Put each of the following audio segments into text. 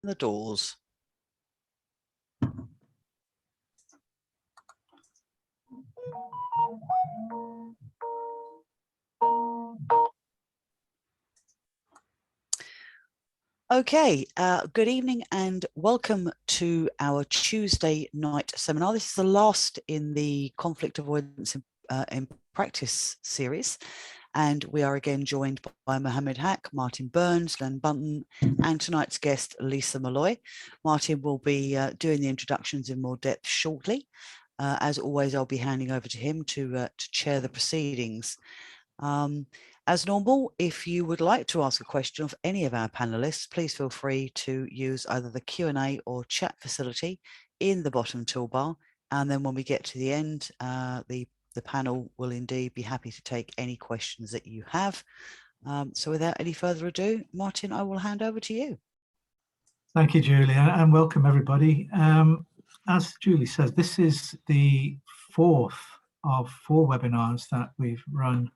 the doors. Okay, good evening and welcome to our Tuesday night seminar. This is the last in the Conflict Avoidance in Practice series, and we are again joined by Mohammed Haque, Martin Burns, Len Bunton, and tonight's guest, Lisa Molloy. Martin will be doing the introductions in more depth shortly. As always, I'll be handing over to him to chair the proceedings. As normal, if you would like to ask a question of any of our panelists, please feel free to use either the Q&A or chat facility in the bottom toolbar. And then when we get to the end, the panel will indeed be happy to take any questions that you have. So without any further ado, Martin, I will hand over to you. Thank you, Julie, and welcome everybody. As Julie says, this is the fourth of 4 webinars that we've run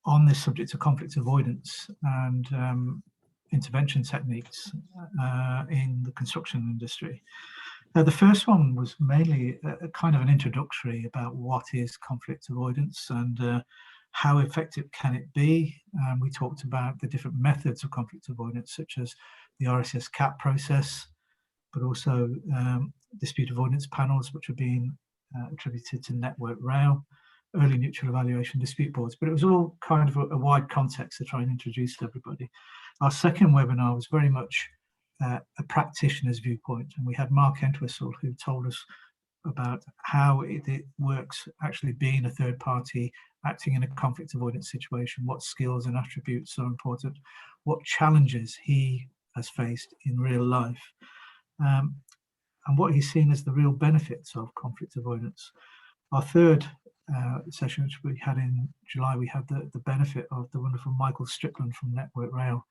on this subject of conflict avoidance and intervention techniques in the construction industry. The first one was mainly a kind of an introductory about what is conflict avoidance and how effective can it be. We talked about the different methods of conflict avoidance, such as the RSS CAP process, but also dispute avoidance panels, which are being attributed to Network Rail, early neutral evaluation dispute boards, but it was all kind of a wide context to try and introduce everybody. Our second webinar was very much a practitioner's viewpoint, and we had Mark Entwistle, who told us about how it works actually being a third party acting in a conflict avoidance situation, what skills and attributes are important, what challenges he has faced in real life, and what he's seen as the real benefits of conflict avoidance. Our third session, which we had in July, we had the benefit of the wonderful Michael Strickland from Network Rail,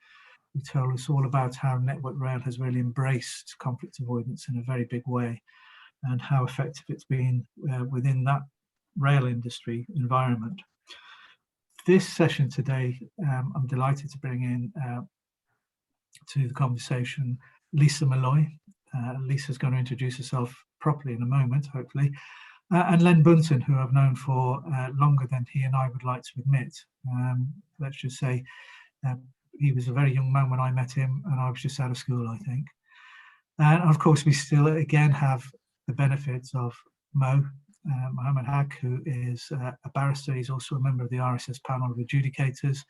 who told us all about how Network Rail has really embraced conflict avoidance in a very big way and how effective it's been within that rail industry environment. This session today, I'm delighted to bring in to the conversation Lisa Malloy. Lisa's going to introduce herself properly in a moment, hopefully. And Len Bunton, who I've known for longer than he and I would like to admit. Let's just say he was a very young man when I met him, and I was just out of school, I think. And of course, we still again have the benefits of Mohammed Haque, who is a barrister. He's also a member of the RSS panel of adjudicators,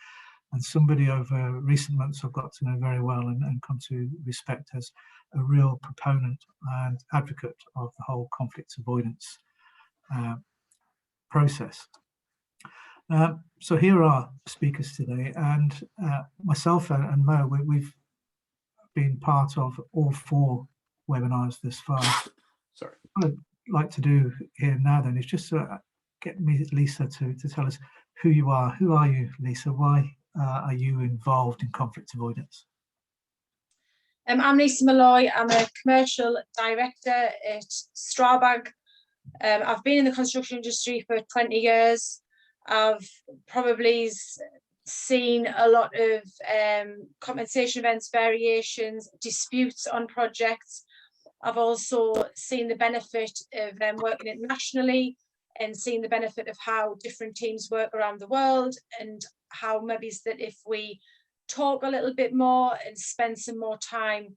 and somebody over recent months I've got to know very well and come to respect as a real proponent and advocate of the whole conflict avoidance process. So here are speakers today, and myself and Mo, we've been part of all 4 webinars this far. Sorry. What I'd like to do here now then is just get Lisa to tell us who you are. Who are you, Lisa? Why are you involved in conflict avoidance? I'm Lisa Malloy. I'm a commercial director at Strabag. I've been in the construction industry for 20 years. I've probably seen a lot of compensation events, variations, disputes on projects. I've also seen the benefit of working internationally and seen the benefit of how different teams work around the world, and how maybe is that if we talk a little bit more and spend some more time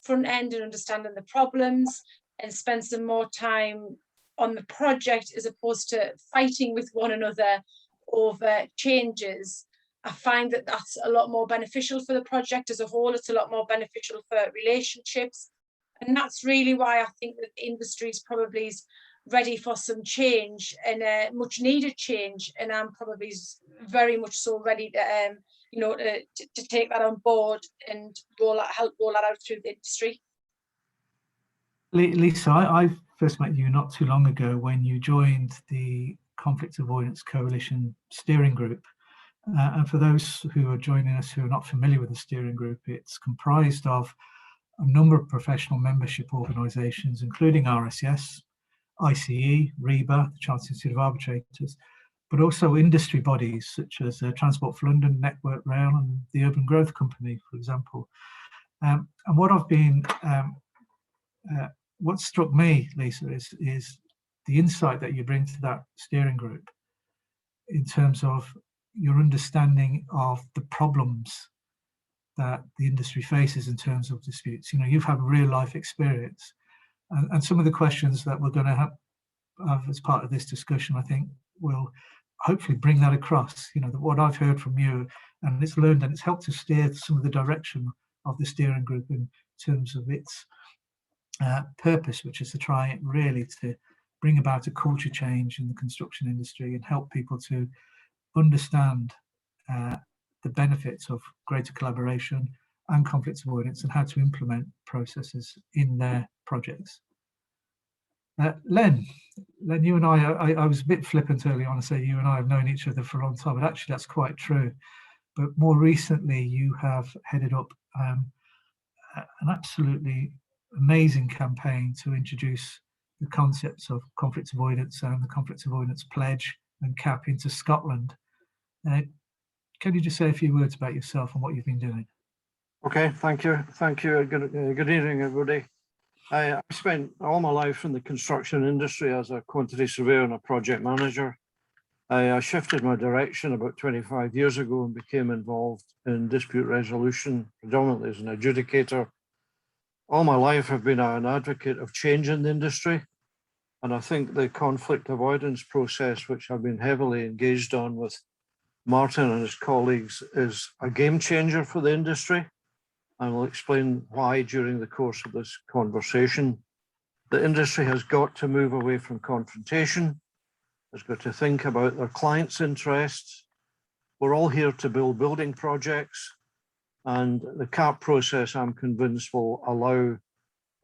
front end and understanding the problems, and spend some more time on the project as opposed to fighting with one another over changes, I find that that's a lot more beneficial for the project as a whole. It's a lot more beneficial for relationships, and that's really why I think that the industry is probably ready for some change, and much needed change, and I'm probably very much so ready to to take that on board and help roll that out through the industry. Lisa, I first met you not too long ago when you joined the Conflict Avoidance Coalition steering group. And for those who are joining us who are not familiar with the steering group, it's comprised of a number of professional membership organisations, including RSS, ICE, REBA, the Chartered Institute of Arbitrators, but also industry bodies such as Transport for London, Network Rail and the Urban Growth Company, for example. And what I've been, what struck me, Lisa, is the insight that you bring to that steering group in terms of your understanding of the problems that the industry faces in terms of disputes. You know, you've had real life experience, and some of the questions that we're going to have as part of this discussion, I think, will hopefully bring that across. You know, what I've heard from you, and it's learned, and it's helped to steer some of the direction of the steering group in terms of its purpose, which is to try really to bring about a culture change in the construction industry and help people to understand the benefits of greater collaboration and conflict avoidance and how to implement processes in their projects. Len, you and I was a bit flippant early on to say you and I have known each other for a long time, but actually that's quite true. But more recently, you have headed up an absolutely amazing campaign to introduce the concepts of conflict avoidance and the conflict avoidance pledge and CAP into Scotland. Can you just say a few words about yourself and what you've been doing? Okay, thank you. Good evening, everybody. I spent all my life in the construction industry as a quantity surveyor and a project manager. I shifted my direction about 25 years ago and became involved in dispute resolution, predominantly as an adjudicator. All my life I've been an advocate of change in the industry, and I think the conflict avoidance process, which I've been heavily engaged on with Martin and his colleagues, is a game changer for the industry. And we'll explain why during the course of this conversation. The industry has got to move away from confrontation. It's got to think about their clients' interests. We're all here to build building projects, and the CAP process, I'm convinced, will allow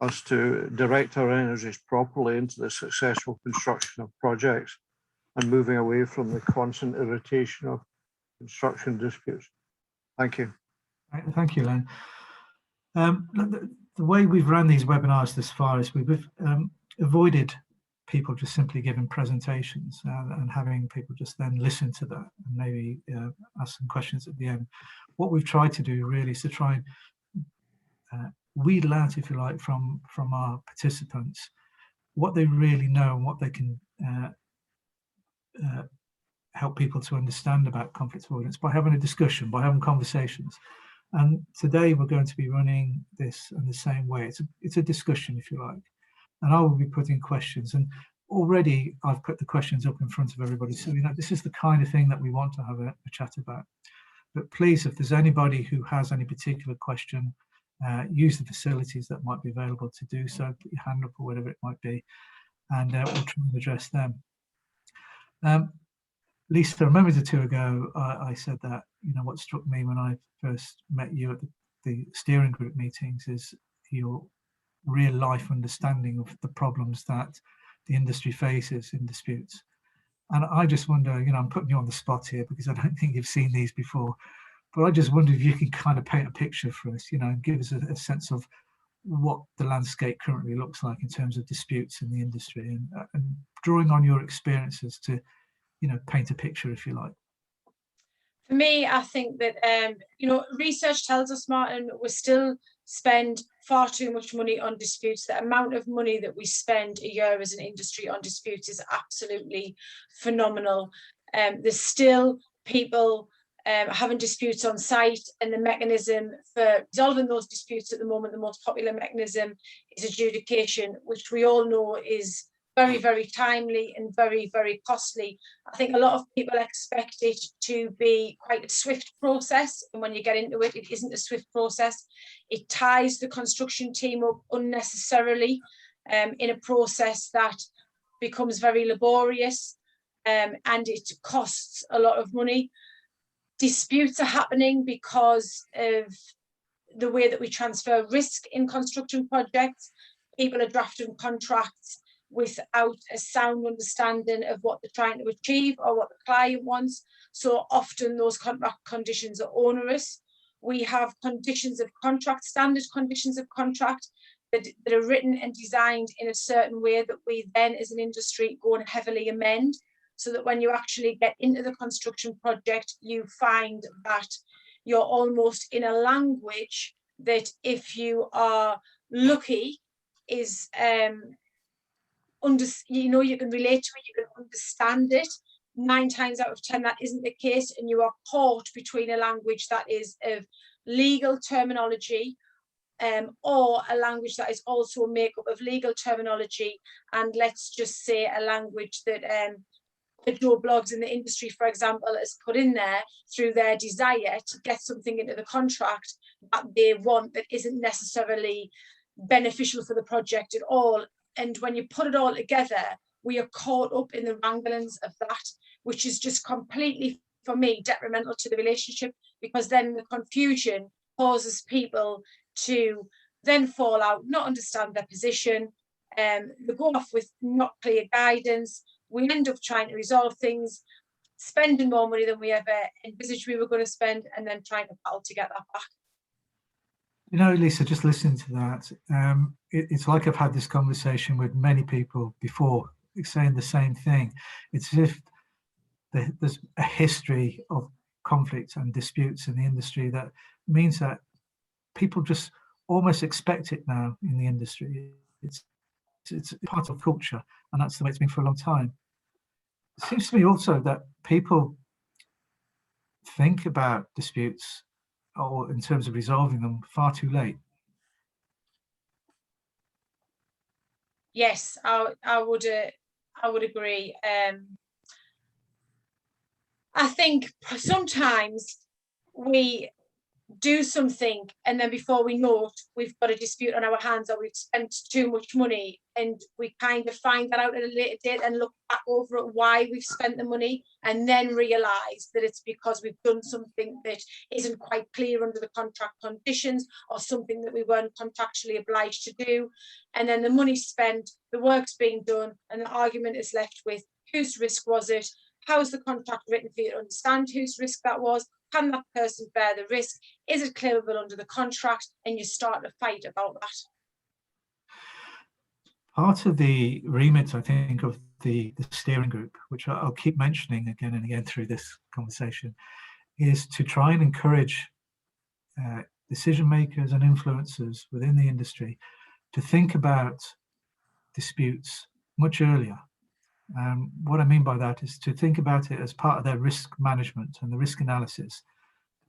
us to direct our energies properly into the successful construction of projects and moving away from the constant irritation of construction disputes. Thank you. Thank you, Len. The way we've run these webinars this far is we've avoided people just simply giving presentations and having people just then listen to that and maybe ask some questions at the end. What we've tried to do really is to try and wheedle out, if you like, from our participants what they really know and what they can help people to understand about conflict avoidance by having a discussion, by having conversations. And today we're going to be running this in the same way. It's a discussion, if you like. And I will be putting questions. And already I've put the questions up in front of everybody. So, you know, this is the kind of thing that we want to have a chat about. But please, if there's anybody who has any particular question, use the facilities that might be available to do so. Put your hand up or whatever it might be. And we'll try and address them. Lisa, a moment or two ago, I said that, you know, what struck me when I first met you at the steering group meetings is your real life understanding of the problems that the industry faces in disputes. And I just wonder, you know, I'm putting you on the spot here because I don't think you've seen these before, but I just wonder if you can kind of paint a picture for us, you know, and give us a sense of what the landscape currently looks like in terms of disputes in the industry and drawing on your experiences to, you know, paint a picture, if you like. For me, I think that, you know, research tells us, Martin, we still spend far too much money on disputes. The amount of money that we spend a year as an industry on disputes is absolutely phenomenal. There's still people having disputes on site, and the mechanism for resolving those disputes at the moment, the most popular mechanism is adjudication, which we all know is very, very timely and very, very costly. I think a lot of people expect it to be quite a swift process, and when you get into it, it isn't a swift process. It ties the construction team up unnecessarily in a process that becomes very laborious, and it costs a lot of money. Disputes are happening because of the way that we transfer risk in construction projects. People are drafting contracts without a sound understanding of what they're trying to achieve or what the client wants. So often those contract conditions are onerous. We have conditions of contract, standard conditions of contract that are written and designed in a certain way that we then as an industry go and heavily amend, so that when you actually get into the construction project, you find that you're almost in a language that if you are lucky is you can relate to it, you can understand it. 9 times out of 10 that isn't the case, and you are caught between a language that is of legal terminology or a language that is also a makeup of legal terminology, and let's just say a language that Joe Blogs in the industry, for example, has put in there through their desire to get something into the contract that they want that isn't necessarily beneficial for the project at all. And when you put it all together, we are caught up in the wranglings of that, which is just completely, for me, detrimental to the relationship, because then the confusion causes people to then fall out, not understand their position, they go off with not clear guidance. We end up trying to resolve things, spending more money than we ever envisaged we were going to spend, and then trying to battle to get that back. You know, Lisa, just listening to that, it's like I've had this conversation with many people before saying the same thing. It's as if there's a history of conflicts and disputes in the industry that means that people just almost expect it now in the industry. It's part of culture, and that's the way it's been for a long time. It seems to me also that people think about disputes or in terms of resolving them far too late. Yes, I would agree. I think sometimes we do something and then before we know it, we've got a dispute on our hands, or we've spent too much money, and we kind of find that out at a later date and look back over at why we've spent the money, and then realise that it's because we've done something that isn't quite clear under the contract conditions, or something that we weren't contractually obliged to do. And then the money's spent, the work's being done, and the argument is left with whose risk was it? How's the contract written for you to understand whose risk that was? Can that person bear the risk? Is it claimable under the contract? And you start a fight about that. Part of the remit, I think, of the steering group, which I'll keep mentioning again and again through this conversation, is to try and encourage decision makers and influencers within the industry to think about disputes much earlier. What I mean by that is to think about it as part of their risk management and the risk analysis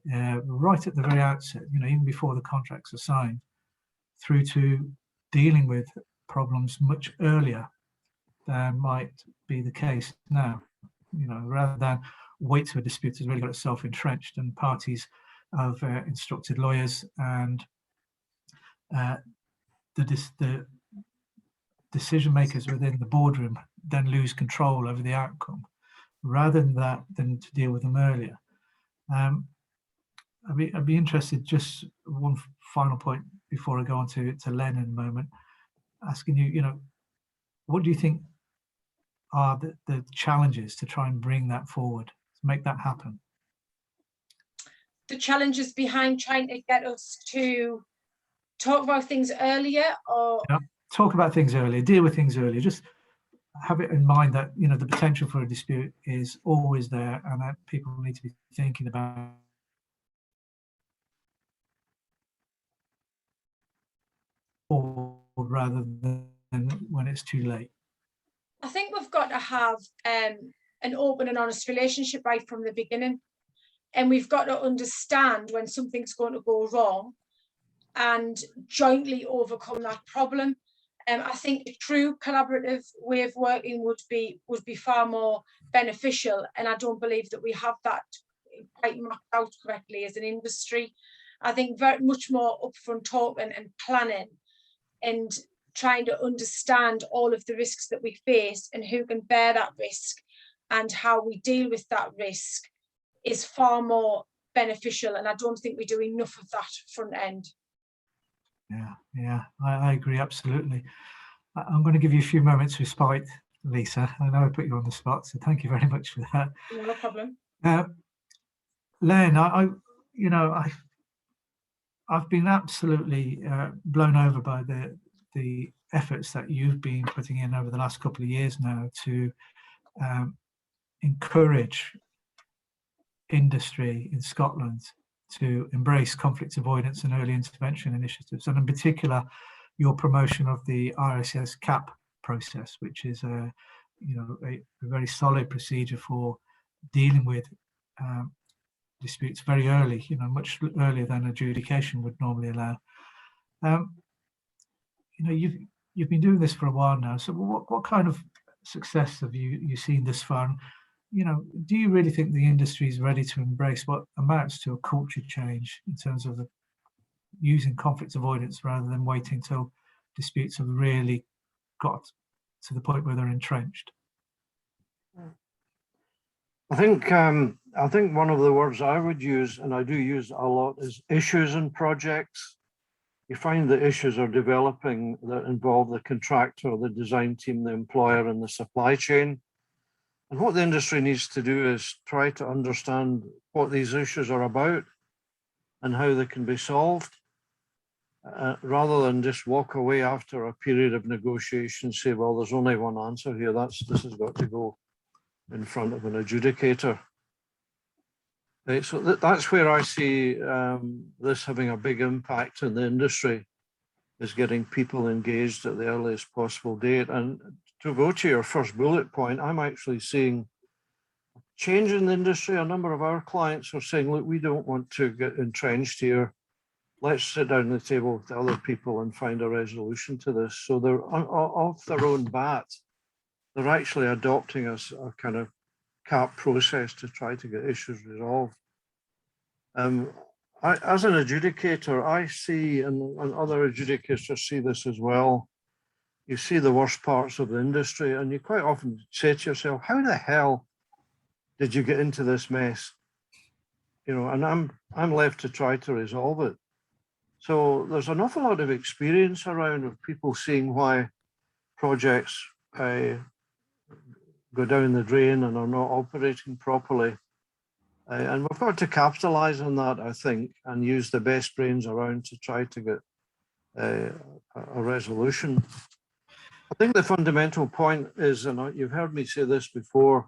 right at the very outset, even before the contracts are signed, through to dealing with problems much earlier than might be the case now, rather than wait till a dispute has really got itself entrenched and parties have instructed lawyers and the decision makers within the boardroom then lose control over the outcome, rather than to deal with them earlier. I'd be interested, just one final point before I go on to Len in a moment, asking you, what do you think are the challenges to try and bring that forward, to make that happen? The challenges behind trying to get us to talk about things earlier, or talk about things earlier, deal with things earlier. Just have it in mind that the potential for a dispute is always there, and that people need to be thinking about rather than when it's too late. I think we've got to have an open and honest relationship right from the beginning, and we've got to understand when something's going to go wrong and jointly overcome that problem. I think a true collaborative way of working would be far more beneficial, and I don't believe that we have that quite mapped out correctly as an industry. I think very much more upfront talking and planning and trying to understand all of the risks that we face and who can bear that risk and how we deal with that risk is far more beneficial, and I don't think we do enough of that front end. Yeah, I agree absolutely. I'm going to give you a few moments respite, Lisa. I know I put you on the spot, so thank you very much for that. No problem. Len, I've been absolutely blown over by the efforts that you've been putting in over the last couple of years now to encourage industry in Scotland to embrace conflict avoidance and early intervention initiatives, and in particular, your promotion of the RSS CAP process, which is a very solid procedure for dealing with disputes very early, much earlier than adjudication would normally allow. You've been doing this for a while now. So what kind of success have you seen this far? Do you really think the industry is ready to embrace what amounts to a culture change in terms of using conflict avoidance rather than waiting till disputes have really got to the point where they're entrenched? I think one of the words I would use, and I do use a lot, is issues and projects. You find that issues are developing that involve the contractor, the design team, the employer, and the supply chain. And what the industry needs to do is try to understand what these issues are about and how they can be solved, rather than just walk away after a period of negotiation and say, well, there's only one answer here. This has got to go in front of an adjudicator. Right, so that's where I see this having a big impact in the industry, is getting people engaged at the earliest possible date. And to go to your first bullet point, I'm actually seeing a change in the industry. A number of our clients are saying, look, we don't want to get entrenched here. Let's sit down at the table with other people and find a resolution to this. So they're off their own bat. They're actually adopting a kind of CAP process to try to get issues resolved. As an adjudicator, I see, and other adjudicators see this as well, you see the worst parts of the industry, and you quite often say to yourself, how the hell did you get into this mess? And I'm left to try to resolve it. So there's an awful lot of experience around of people seeing why projects go down the drain and are not operating properly. And we've got to capitalize on that, I think, and use the best brains around to try to get a resolution. I think the fundamental point is, and you've heard me say this before,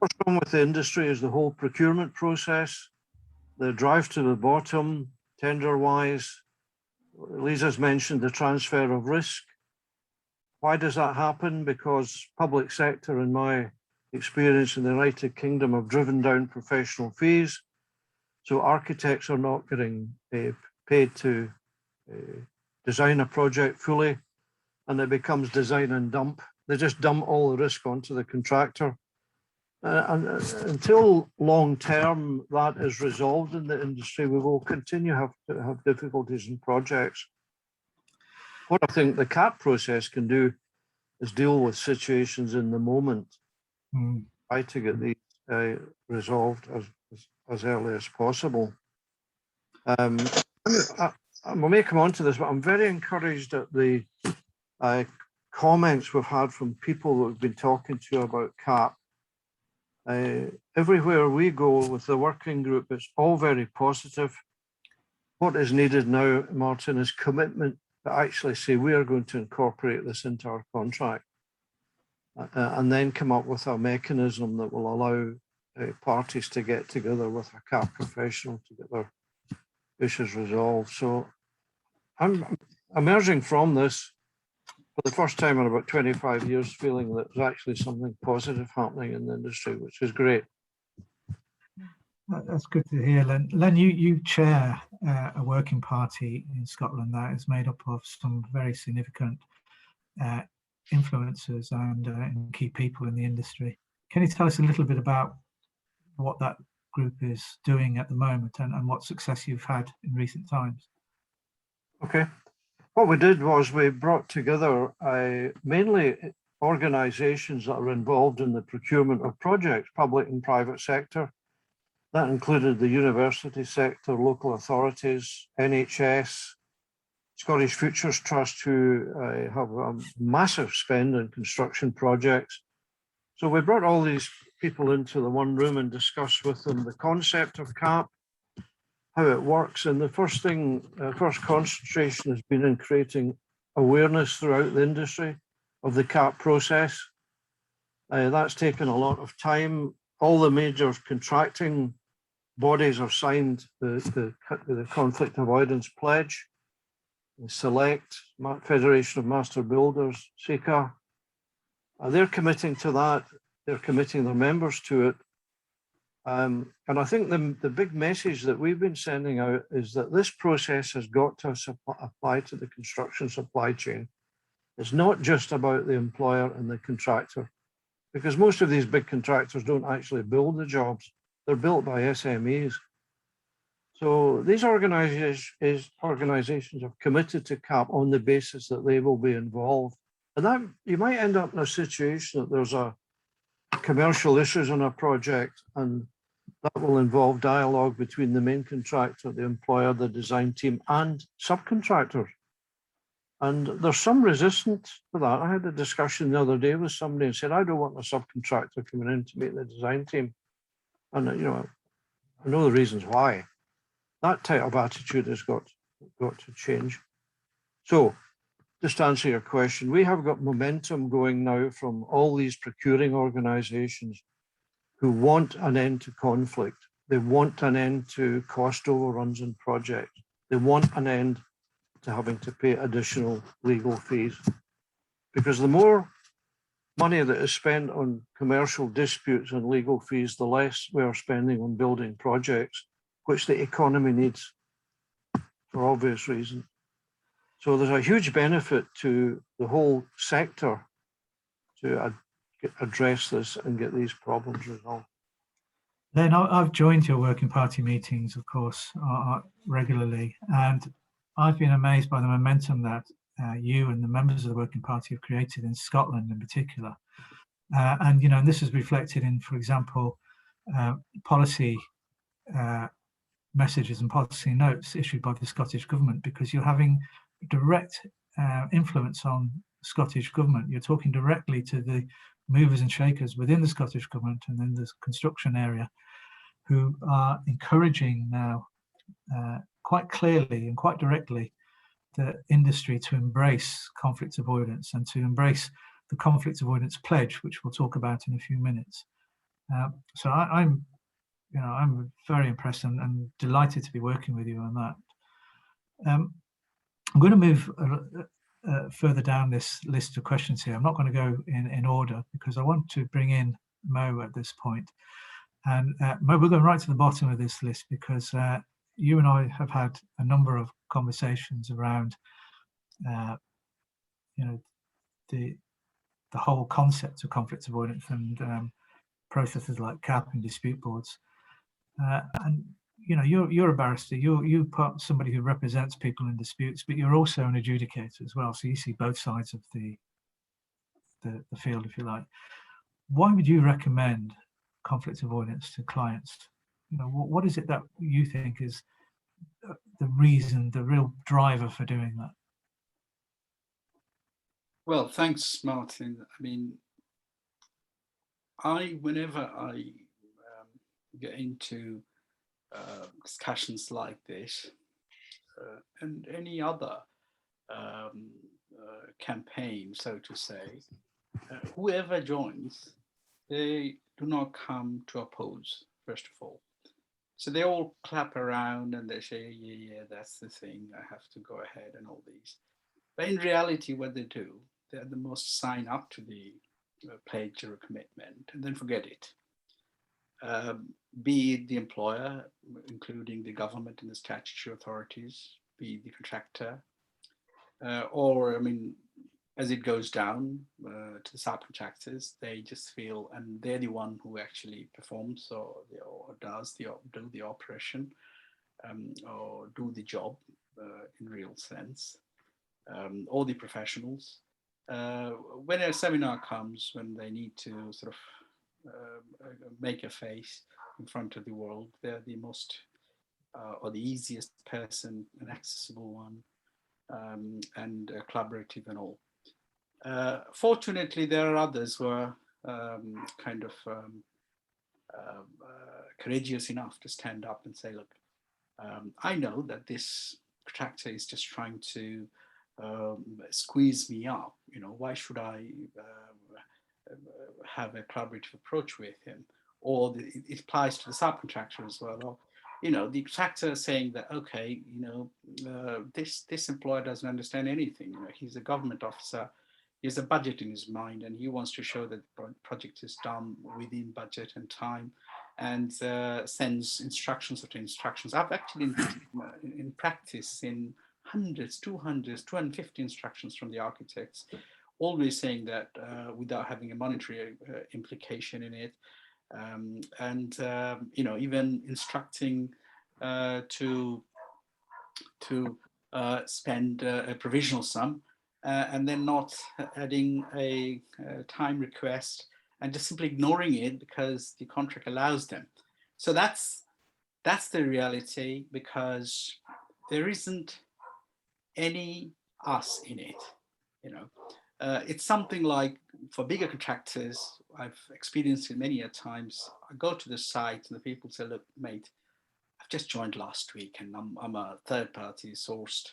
what's wrong with the industry is the whole procurement process, the drive to the bottom, tender-wise. Lisa's mentioned the transfer of risk. Why does that happen? Because public sector, in my experience in the United Kingdom, have driven down professional fees. So architects are not getting paid to design a project fully, and it becomes design and dump. They just dump all the risk onto the contractor. And until long term that is resolved in the industry, we will continue to have difficulties in projects. What I think the CAP process can do is deal with situations in the moment, try to get these resolved as early as possible. I may come on to this, but I'm very encouraged at the comments we've had from people that we've been talking to about CAP. Everywhere we go with the working group, it's all very positive. What is needed now, Martin, is commitment to actually say we are going to incorporate this into our contract, and then come up with a mechanism that will allow parties to get together with a CAP professional to get their issues resolved. So I'm emerging from this for the first time in about 25 years, feeling that there's actually something positive happening in the industry, which is great. That's good to hear, Len. Len, you chair a working party in Scotland that is made up of some very significant influencers and key people in the industry. Can you tell us a little bit about what that group is doing at the moment and what success you've had in recent times? Okay. What we did was we brought together mainly organisations that are involved in the procurement of projects, public and private sector. That included the university sector, local authorities, NHS, Scottish Futures Trust, who have a massive spend on construction projects. So we brought all these people into the one room and discussed with them the concept of CAP, how it works. And the first concentration has been in creating awareness throughout the industry of the CAP process. That's taken a lot of time. All the major contracting bodies have signed the conflict avoidance pledge. The Select, Federation of Master Builders, SECA, they're committing to that. They're committing their members to it. And I think the big message that we've been sending out is that this process has got to apply to the construction supply chain. It's not just about the employer and the contractor, because most of these big contractors don't actually build the jobs. They're built by SMEs. So these organizations have committed to CAP on the basis that they will be involved. And that you might end up in a situation that there's a commercial issues on a project, and that will involve dialogue between the main contractor, the employer, the design team, and subcontractors. And there's some resistance to that. I had a discussion the other day with somebody and said, I don't want a subcontractor coming in to meet the design team. And I know the reasons why. That type of attitude has got to change. So just to answer your question, we have got momentum going now from all these procuring organizations who want an end to conflict. They want an end to cost overruns in projects. They want an end to having to pay additional legal fees. Because the more money that is spent on commercial disputes and legal fees, the less we are spending on building projects, which the economy needs for obvious reasons. So there's a huge benefit to the whole sector to address this and get these problems resolved. Then I've joined your working party meetings, of course, regularly, and I've been amazed by the momentum that you and the members of the working party have created in Scotland in particular. And this is reflected in, for example, policy messages and policy notes issued by the Scottish government, because you're having direct influence on Scottish government. You're talking directly to the movers and shakers within the Scottish government and in the construction area, who are encouraging now quite clearly and quite directly the industry to embrace conflict avoidance and to embrace the conflict avoidance pledge, which we'll talk about in a few minutes. So I'm very impressed and delighted to be working with you on that. I'm going to move further down this list of questions here. I'm not going to go in order because I want to bring in Mo at this point. And Mo, we're going right to the bottom of this list because you and I have had a number of conversations around, the whole concept of conflict avoidance and processes like CAP and dispute boards. And you're a barrister. You're somebody who represents people in disputes, but you're also an adjudicator as well. So you see both sides of the field, if you like. Why would you recommend conflict avoidance to clients? What is it that you think is the reason, the real driver for doing that? Well, thanks, Martin. I mean, whenever I get into discussions like this and any other campaign, so to say, whoever joins, they do not come to oppose, first of all. So they all clap around and they say, yeah, that's the thing, I have to go ahead and all these. But in reality, what they do, they at the most sign up to the pledge or commitment and then forget it. Be it the employer, including the government and the statutory authorities, be it the contractor, or, as it goes down to the subcontractors, they just feel, and they're the one who actually performs or do the operation or do the job in real sense, or the professionals. When a seminar comes, when they need to sort of make a face in front of the world, they're the most or the easiest person, an accessible one, and collaborative and all. Fortunately, there are others who are courageous enough to stand up and say, look, I know that this contractor is just trying to squeeze me up. Why should I have a collaborative approach with him? or it applies to the subcontractor as well. Or, you know, the contractor saying that, okay, you know, this employer doesn't understand anything. You know, he's a government officer, he has a budget in his mind, and he wants to show that the project is done within budget and time, and sends instructions after instructions. I've actually in practice seen hundreds, 200s, 250 instructions from the architects, always saying that without having a monetary implication in it. You know, even instructing to spend a provisional sum and then not adding a time request and just simply ignoring it because the contract allows them. So that's the reality, because there isn't any us in it, you know. It's something like, for bigger contractors, I've experienced it many a times. I go to the site and the people say, look, mate, I've just joined last week and I'm a third party sourced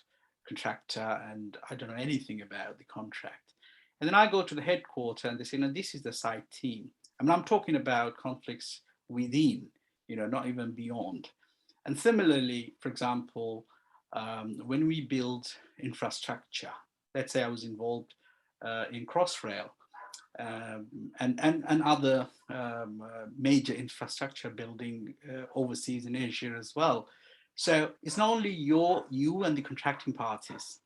contractor and I don't know anything about the contract. And then I go to the headquarters and they say, no, this is the site team. I mean, I'm talking about conflicts within, you know, not even beyond. And similarly, for example, when we build infrastructure, let's say I was involved in Crossrail and other major infrastructure building overseas in Asia as well. So it's not only you and the contracting parties,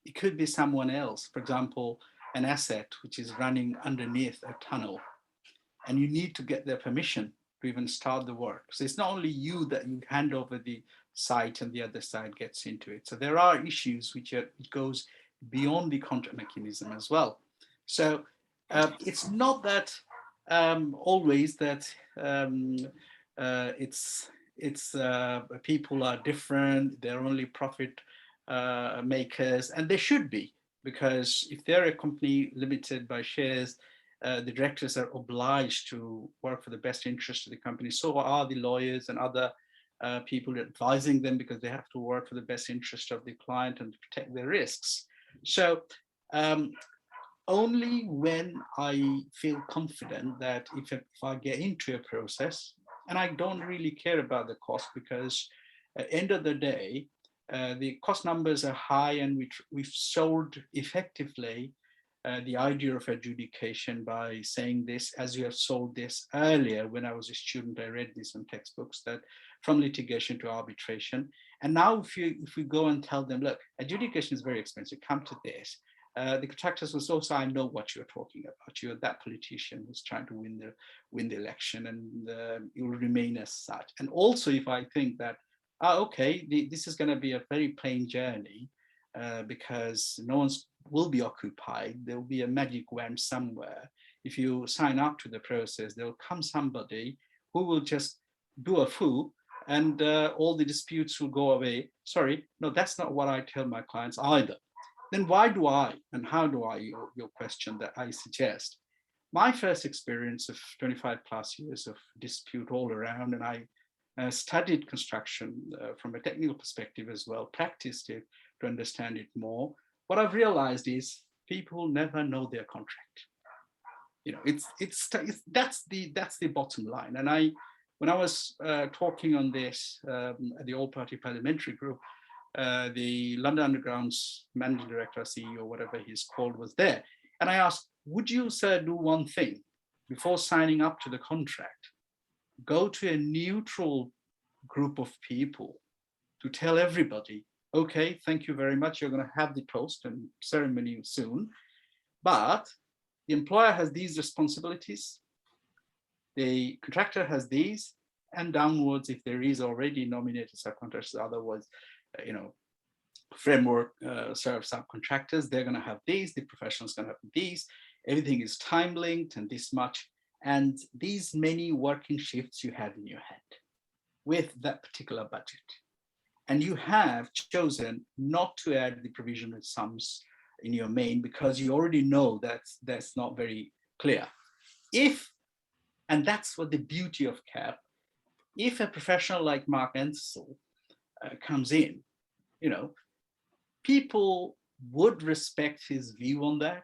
it could be someone else. For example, an asset which is running underneath a tunnel, and you need to get their permission to even start the work. So it's not only you that you hand over the site and the other side gets into it. So there are issues which goes beyond the contract mechanism as well. So it's not that always that people are different, they're only profit makers, and they should be, because if they're a company limited by shares, the directors are obliged to work for the best interest of the company. So are the lawyers and other people advising them, because they have to work for the best interest of the client and protect their risks. So only when I feel confident that if I get into a process, and I don't really care about the cost, because at the end of the day, the cost numbers are high, and we've sold effectively the idea of adjudication by saying this, as you have sold this earlier. When I was a student, I read this in textbooks, that from litigation to arbitration. And now if we go and tell them, look, adjudication is very expensive, come to this. The contractors will also, I know what you're talking about. You're that politician who's trying to win the election, and it will remain as such. And also, if I think that, okay, this is going to be a very plain journey, because no one's will be occupied. There will be a magic wand somewhere. If you sign up to the process, there will come somebody who will just do a foo, and all the disputes will go away. Sorry, no, that's not what I tell my clients either. Then why do I, and how do I, your question that I suggest? My first experience of 25 plus years of dispute all around, and I studied construction from a technical perspective as well, practiced it to understand it more. What I've realized is people never know their contract. You know, that's the bottom line. And when I was talking on this at the all-party parliamentary group, the London Underground's managing director, CEO, whatever he's called, was there. And I asked, would you, sir, do one thing before signing up to the contract? Go to a neutral group of people to tell everybody, okay, thank you very much, you're going to have the toast and ceremony soon, but the employer has these responsibilities, the contractor has these, and downwards, if there is already nominated subcontractors, otherwise, you know, framework serve subcontractors, they're going to have these, the professionals going to have these, everything is time linked and this much, and these many working shifts you have in your head with that particular budget. And you have chosen not to add the provisional sums in your main because you already know that's not very clear. And that's what the beauty of CAP, if a professional like Mark Ansell comes in, you know, people would respect his view on that,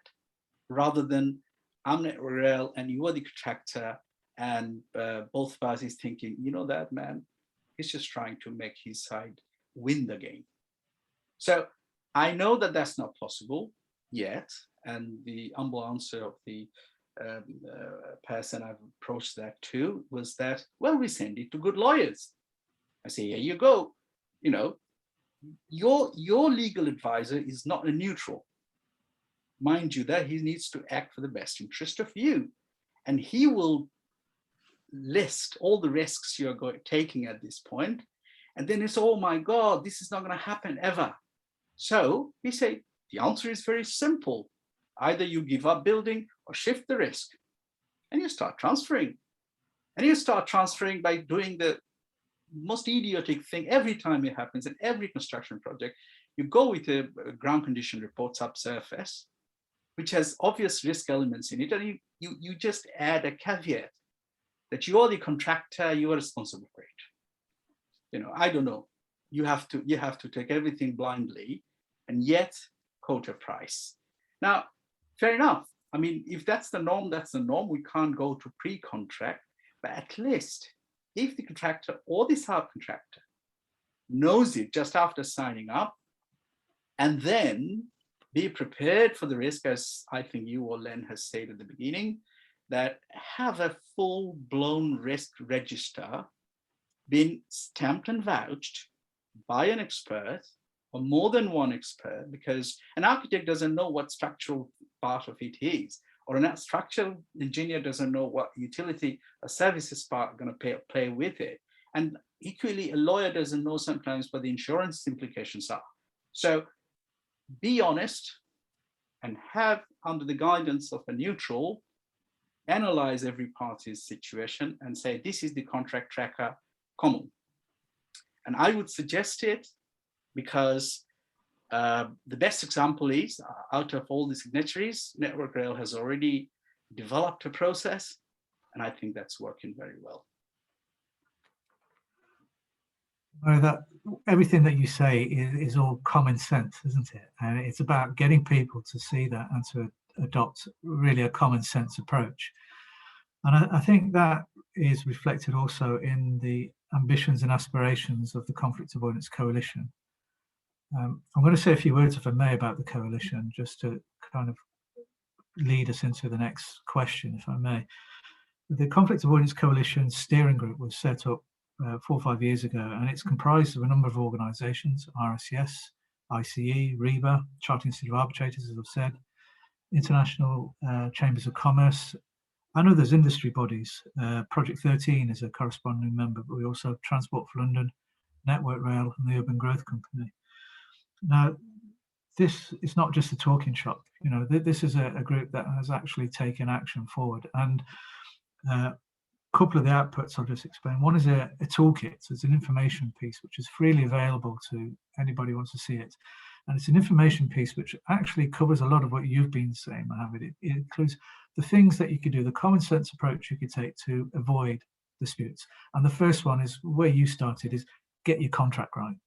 rather than I'm net real and you are the contractor and both parties thinking, you know, that man, he's just trying to make his side win the game. So I know that that's not possible yet. And the humble answer of the person I've approached that to was that, well, we send it to good lawyers. I say, here you go. You know, your legal advisor is not a neutral. Mind you, that he needs to act for the best interest of you. And he will list all the risks you're taking at this point. And then it's, oh my God, this is not going to happen ever. So we say, the answer is very simple. Either you give up building or shift the risk. And you start transferring. And you start transferring by doing the most idiotic thing every time it happens in every construction project. You go with a ground condition report subsurface, which has obvious risk elements in it, and you just add a caveat that you are the contractor, you are responsible for it. You know, I don't know. You have to take everything blindly and yet quote a price. Now, fair enough. I mean, if that's the norm, that's the norm. We can't go to pre-contract, but at least if the contractor or the subcontractor knows it just after signing up, and then be prepared for the risk, as I think you or Len has said at the beginning, that have a full-blown risk register being stamped and vouched by an expert or more than one expert, because an architect doesn't know what structural part of it is, or a structural engineer doesn't know what utility or services part are going to play with it. And equally, a lawyer doesn't know sometimes what the insurance implications are. So be honest and have, under the guidance of a neutral, analyze every party's situation and say, this is the contract tracker common. And I would suggest it because the best example is, out of all the signatories, Network Rail has already developed a process, and I think that's working very well. That everything that you say is all common sense, isn't it? And it's about getting people to see that and to adopt really a common sense approach. And I think that is reflected also in the ambitions and aspirations of the Conflict Avoidance Coalition. I'm going to say a few words, if I may, about the coalition, just to kind of lead us into the next question, if I may. The Conflict Avoidance Coalition steering group was set up 4 or 5 years ago, and it's comprised of a number of organisations: RSCS, ICE, REBA, Chartered Institute of Arbitrators, as I've said, International Chambers of Commerce, and others industry bodies. Project 13 is a corresponding member, but we also have Transport for London, Network Rail, and the Urban Growth Company. Now, this is not just a talking shop. You know, this is a group that has actually taken action forward. And a couple of the outputs I'll just explain. One is a toolkit. So it's an information piece which is freely available to anybody who wants to see it. And it's an information piece which actually covers a lot of what you've been saying, Mohammed. It includes the things that you could do, the common sense approach you could take to avoid disputes. And the first one is where you started, is get your contract right.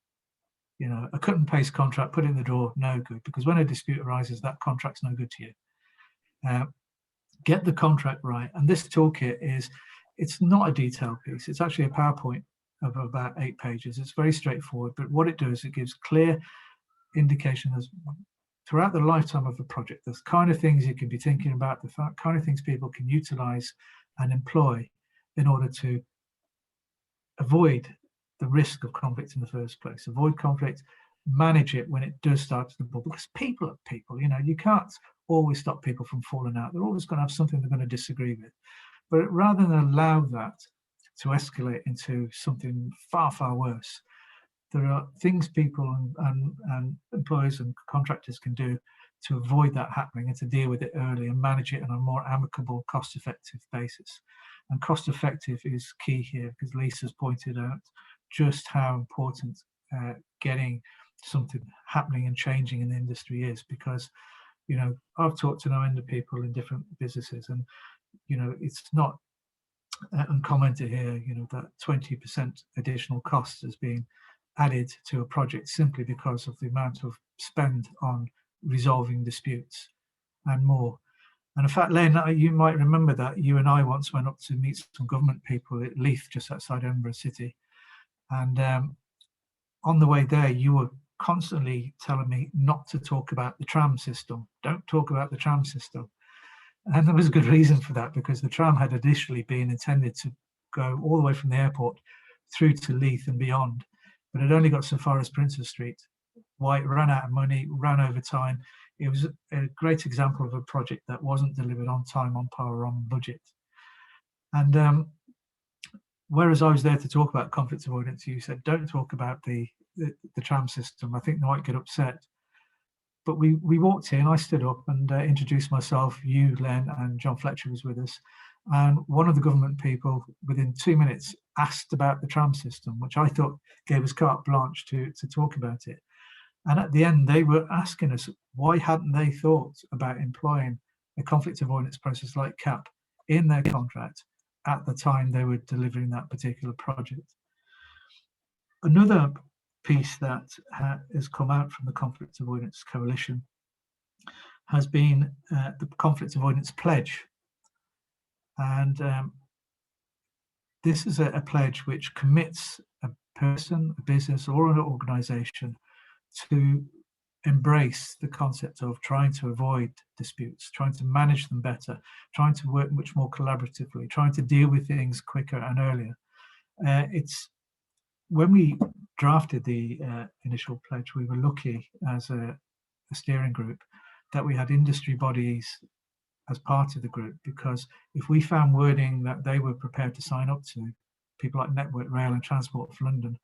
You know, a cut and paste contract, put it in the drawer, no good, because when a dispute arises, that contract's no good to you. Get the contract right. And this toolkit it's not a detailed piece. It's actually a PowerPoint of about 8 pages. It's very straightforward, but what it does, it gives clear indication as throughout the lifetime of the project, there's kind of things you can be thinking about, the kind of things people can utilize and employ in order to avoid the risk of conflict in the first place, avoid conflict, manage it when it does start to bubble, because people are people, you know, you can't always stop people from falling out. They're always going to have something they're going to disagree with. But rather than allow that to escalate into something far, far worse, there are things people and employers and contractors can do to avoid that happening and to deal with it early and manage it on a more amicable, cost-effective basis. And cost-effective is key here, because Lisa's pointed out just how important getting something happening and changing in the industry is, because, you know, I've talked to no end of people in different businesses, and, you know, it's not uncommon to hear, you know, that 20% additional cost is being added to a project simply because of the amount of spend on resolving disputes and more. And in fact, Len, you might remember that you and I once went up to meet some government people at Leith, just outside Edinburgh City. And on the way there, you were constantly telling me not to talk about the tram system. Don't talk about the tram system. And there was a good reason for that, because the tram had initially been intended to go all the way from the airport through to Leith and beyond, but it only got so far as Princess Street. Why? It ran out of money, ran over time. It was a great example of a project that wasn't delivered on time, on power, on budget. And whereas I was there to talk about conflict avoidance, you said, don't talk about the tram system. I think they might get upset. But we walked in, I stood up and introduced myself. You, Len, and John Fletcher was with us. And one of the government people, within 2 minutes, asked about the tram system, which I thought gave us carte blanche to talk about it. And at the end, they were asking us, why hadn't they thought about employing a conflict avoidance process like CAP in their contract at the time they were delivering that particular project? Another piece that has come out from the Conflict Avoidance Coalition has been the Conflict Avoidance Pledge. And this is a pledge which commits a person, a business, or an organisation to embrace the concept of trying to avoid disputes, trying to manage them better, trying to work much more collaboratively, trying to deal with things quicker and earlier. It's when we drafted the initial pledge, we were lucky as a steering group that we had industry bodies as part of the group, because if we found wording that they were prepared to sign up to, people like Network Rail and Transport for London,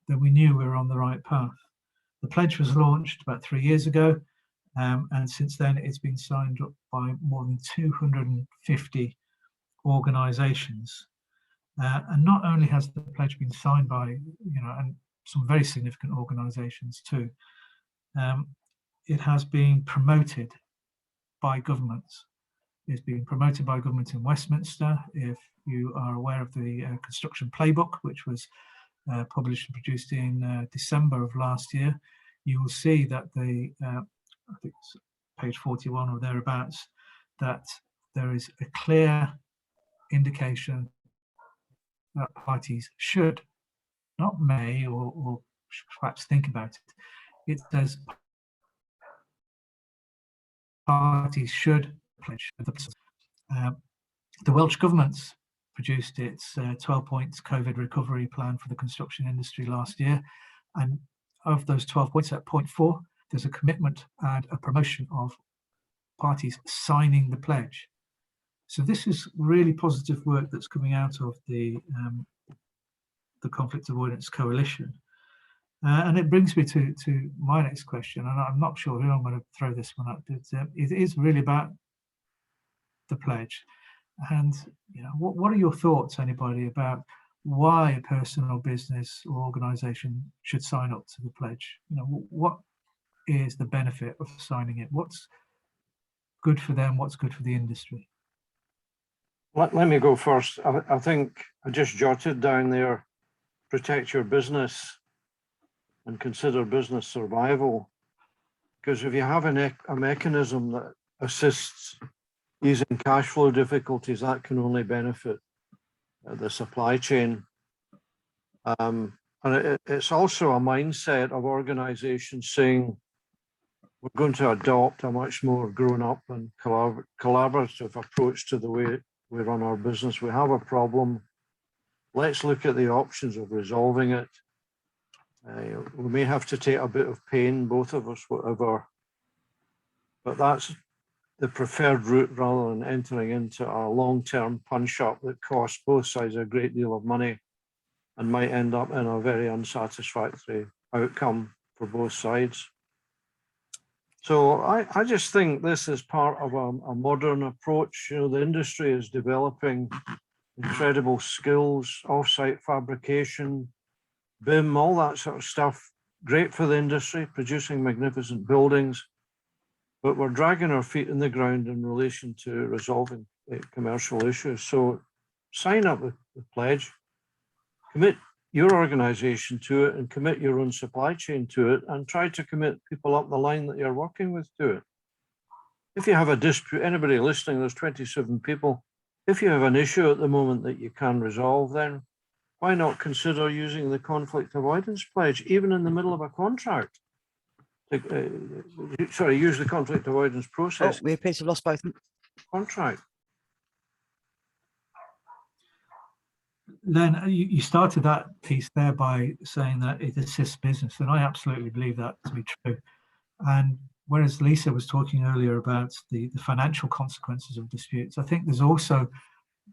then we knew we were on the right path. The pledge was launched about 3 years ago, and since then it's been signed up by more than 250 organisations. And not only has the pledge been signed by, and some very significant organisations too, it has been promoted by governments. It's been promoted by government in Westminster. If you are aware of the construction playbook, which was published and produced in December of last year, you will see that I think it's page 41 or thereabouts, that there is a clear indication that parties should, not may or perhaps think about it. It says parties should pledge. The Welsh Government's produced its 12 points COVID recovery plan for the construction industry last year. And of those 12 points, at point 4, there's a commitment and a promotion of parties signing the pledge. So this is really positive work that's coming out of the Conflict Avoidance Coalition. And it brings me to my next question, and I'm not sure who I'm going to throw this one at, but it is really about the pledge. And what are your thoughts, anybody, about why a person or business or organisation should sign up to the pledge? What is the benefit of signing it? What's good for them? What's good for the industry? Let me go first. I think I just jotted down there, protect your business and consider business survival. Because if you have a mechanism that assists easing cash flow difficulties, that can only benefit the supply chain. And it's also a mindset of organizations saying, we're going to adopt a much more grown up and collaborative approach to the way we run our business. We have a problem. Let's look at the options of resolving it. We may have to take a bit of pain, both of us, whatever, but that's the preferred route rather than entering into a long-term punch-up that costs both sides a great deal of money and might end up in a very unsatisfactory outcome for both sides. So I just think this is part of a modern approach. The industry is developing incredible skills, off-site fabrication, BIM, all that sort of stuff. Great for the industry, producing magnificent buildings, but we're dragging our feet in the ground in relation to resolving commercial issues. So sign up with the pledge, commit your organization to it and commit your own supply chain to it, and try to commit people up the line that you're working with to it. if you have a dispute, anybody listening, there's 27 people. If you have an issue at the moment that you can resolve, then why not consider using the conflict avoidance pledge, even in the middle of a contract? Sorry, use the conflict avoidance Oh, process we appear to have lost both. contract. Len, you started that piece there by saying that it assists business, and I absolutely believe that to be true. And whereas Lisa was talking earlier about the financial consequences of disputes, I think there's also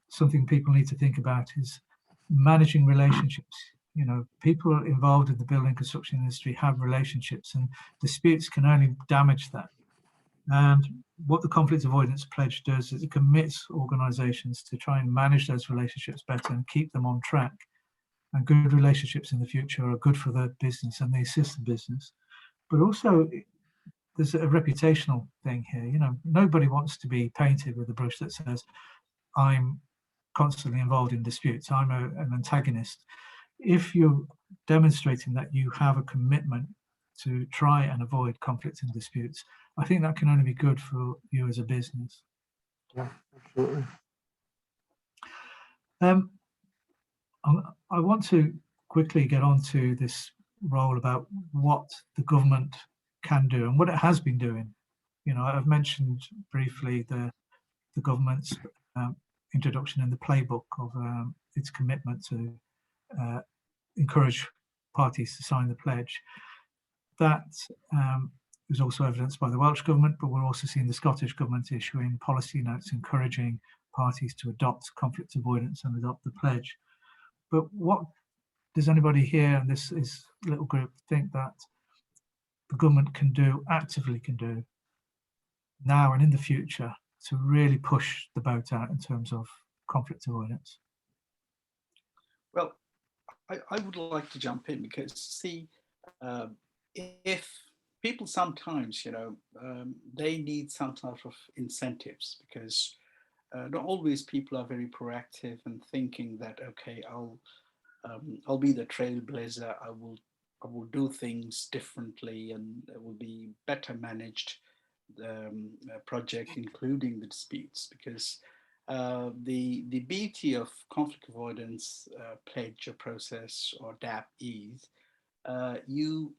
something people need to think about is managing relationships. You know, people involved in the building construction industry have relationships, and disputes can only damage that. And what the conflict avoidance pledge does is it commits organizations to try and manage those relationships better and keep them on track. And good relationships in the future are good for the business and they assist the business. But also there's a reputational thing here. You know, nobody wants to be painted with a brush that says, I'm constantly involved in disputes, I'm an antagonist. If you're demonstrating that you have a commitment to try and avoid conflicts and disputes, I think that can only be good for you as a business. Yeah, absolutely. I want to quickly get on to this role about what the government can do and what it has been doing. You know, I've mentioned briefly the government's introduction in the playbook of its commitment to encourage parties to sign the pledge. That was also evidenced by the Welsh government, but we're also seeing the Scottish government issuing policy notes encouraging parties to adopt conflict avoidance and adopt the pledge. But what does anybody here in this little group think that the government can do, actively can do, now and in the future to really push the boat out in terms of conflict avoidance? Well, I would like to jump in because, see, if people sometimes, they need some sort of incentives because not always people are very proactive and thinking that, okay, I'll be the trailblazer. I will do things differently and it will be better managed project, including the disputes, because the beauty of conflict avoidance pledge or process or DAP is you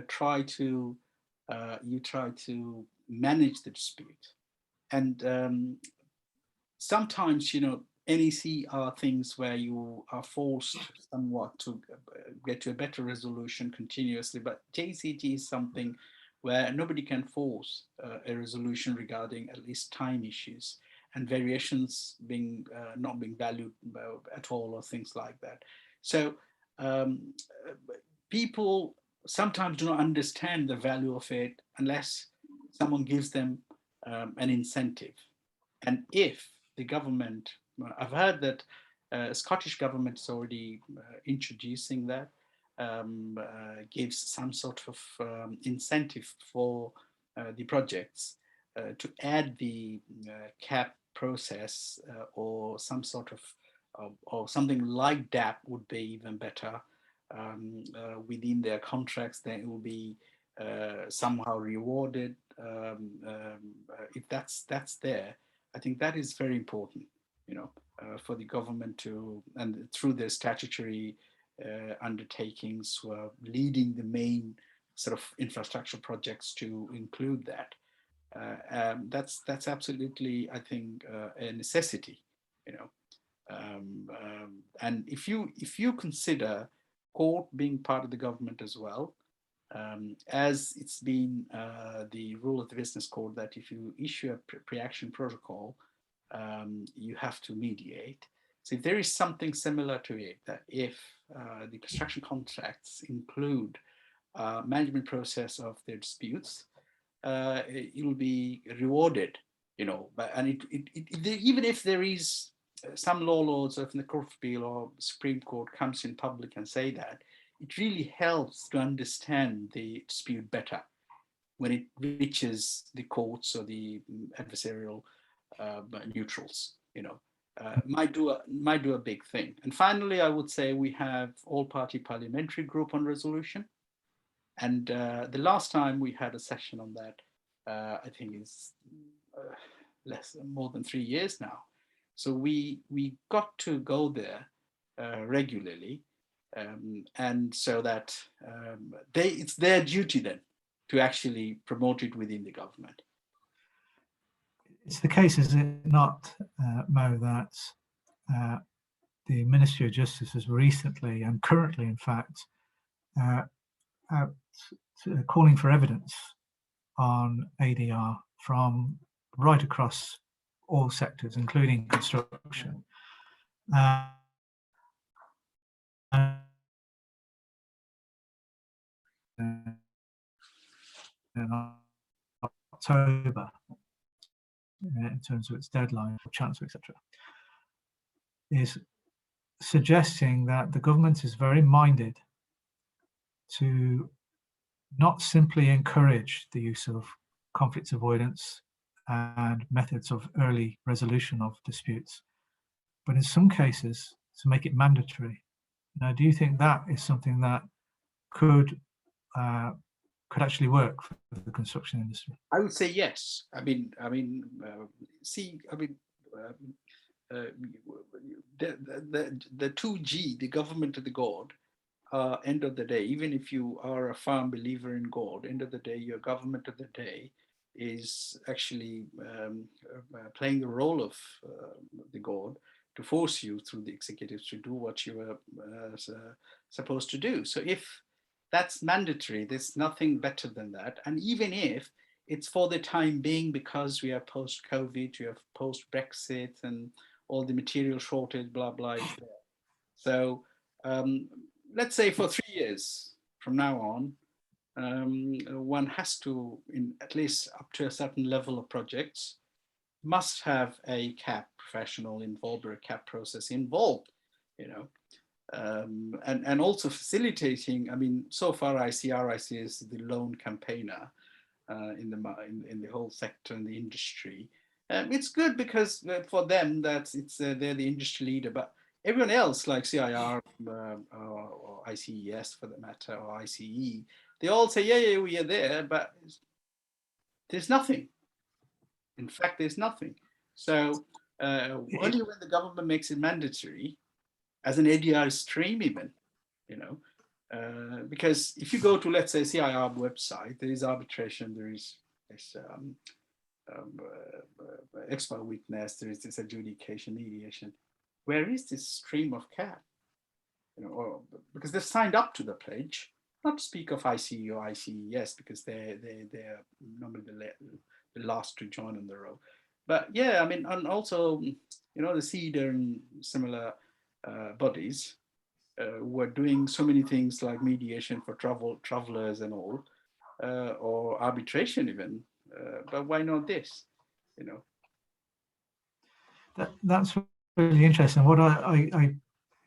try to manage the dispute, and sometimes NEC are things where you are forced somewhat to get to a better resolution continuously, but JCT is something where nobody can force a resolution regarding at least time issues and variations being not being valued at all or things like that. So people sometimes do not understand the value of it unless someone gives them an incentive. And if the government, I've heard that Scottish government is already introducing that, gives some sort of incentive for the projects to add the CAP process or some sort of, or something like that would be even better within their contracts. Then it will be somehow rewarded if that's there. I think that is very important, for the government to, and through their statutory undertakings who are leading the main sort of infrastructure projects to include that. That's absolutely, I think, a necessity, and if you consider court being part of the government as well, as it's been the rule of the business code that if you issue a pre-action protocol, you have to mediate. So if there is something similar to it, that if the construction contracts include management process of their disputes, it will be rewarded, and even if there is some law lords of the Court of Appeal or Supreme Court comes in public and say that, it really helps to understand the dispute better when it reaches the courts or the adversarial neutrals, might do a big thing. And finally, I would say we have all-party parliamentary group on resolution. And the last time we had a session on that, I think is more than 3 years now. So we got to go there regularly, and so that it's their duty then to actually promote it within the government. It's the case, is it not, Mo, that the Ministry of Justice has recently and currently, in fact, out calling for evidence on ADR from right across all sectors, including construction. In October, in terms of its deadline for Chancellor, etc., is suggesting that the government is very minded to not simply encourage the use of conflict avoidance and methods of early resolution of disputes, but in some cases to make it mandatory. Now, do you think that is something that could actually work for the construction industry? I would say yes. The 2G, the government of the God, end of the day, even if you are a firm believer in God, end of the day, your government of the day is actually playing the role of the God to force you through the executives to do what you are supposed to do. So if that's mandatory, there's nothing better than that. And even if it's for the time being, because we are post-COVID, we are post-Brexit, and all the material shortage, blah, blah, is there. So let's say for 3 years from now on, one has to, at least up to a certain level of projects, must have a CAP professional involved or a CAP process involved, and also facilitating. So far RIC is the lone campaigner in the whole sector and the industry. It's good because for them they're the industry leader, but everyone else like CIR or ICES for the matter, or ICE, they all say, yeah, we are there, but there's nothing. In fact, there's nothing. So only when the government makes it mandatory, as an ADR stream even, because if you go to, let's say, CIR website, there is arbitration, there is expert witness, there is this adjudication, mediation. Where is this stream of CAP? Because they've signed up to the pledge, not to speak of ICE or ICES, because they're normally the last to join on the row. But yeah, and also, the CEDA and similar bodies were doing so many things like mediation for travelers and all, or arbitration even. But why not this? That's really interesting. What I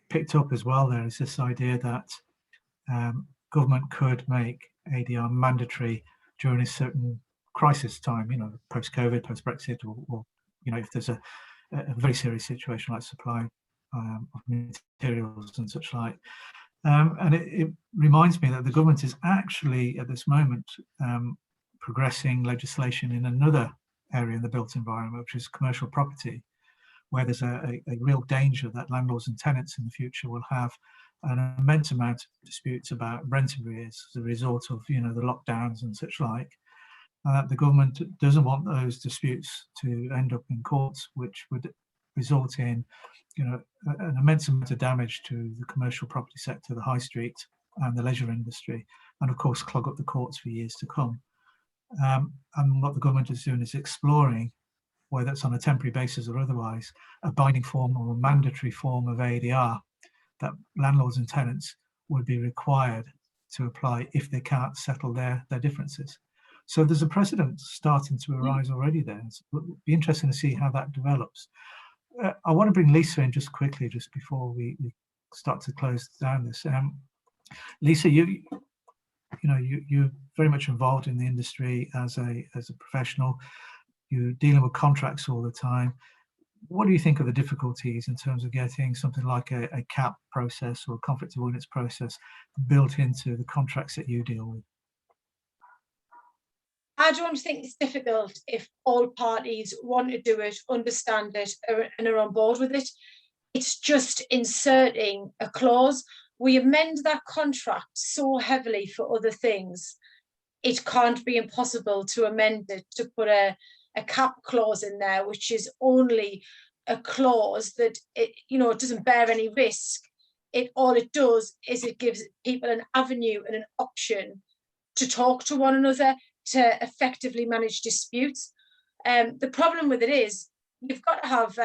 picked up as well there is this idea that government could make ADR mandatory during a certain crisis time, post-COVID, post-Brexit, or if there's a very serious situation like supply of materials and such like. And it reminds me that the government is actually at this moment progressing legislation in another area in the built environment, which is commercial property, where there's a real danger that landlords and tenants in the future will have an immense amount of disputes about rent arrears as a result of the lockdowns and such like. The government doesn't want those disputes to end up in courts, which would result in an immense amount of damage to the commercial property sector, the high street and the leisure industry, and of course clog up the courts for years to come. And what the government is doing is exploring, whether it's on a temporary basis or otherwise, a binding form or a mandatory form of ADR that landlords and tenants would be required to apply if they can't settle their differences. So there's a precedent starting to arise already there. So it'll be interesting to see how that develops. I want to bring Lisa in just quickly, just before we start to close down this. Lisa, you're very much involved in the industry as a professional. You're dealing with contracts all the time. What do you think are the difficulties in terms of getting something like a CAP process or a conflict avoidance process built into the contracts that you deal with? I don't think it's difficult if all parties want to do it, understand it, and are on board with it. It's just inserting a clause. We amend that contract so heavily for other things, it can't be impossible to amend it to put a cap clause in there, which is only a clause that it doesn't bear any risk. All it does is it gives people an avenue and an option to talk to one another, to effectively manage disputes. The problem with it is you've got to have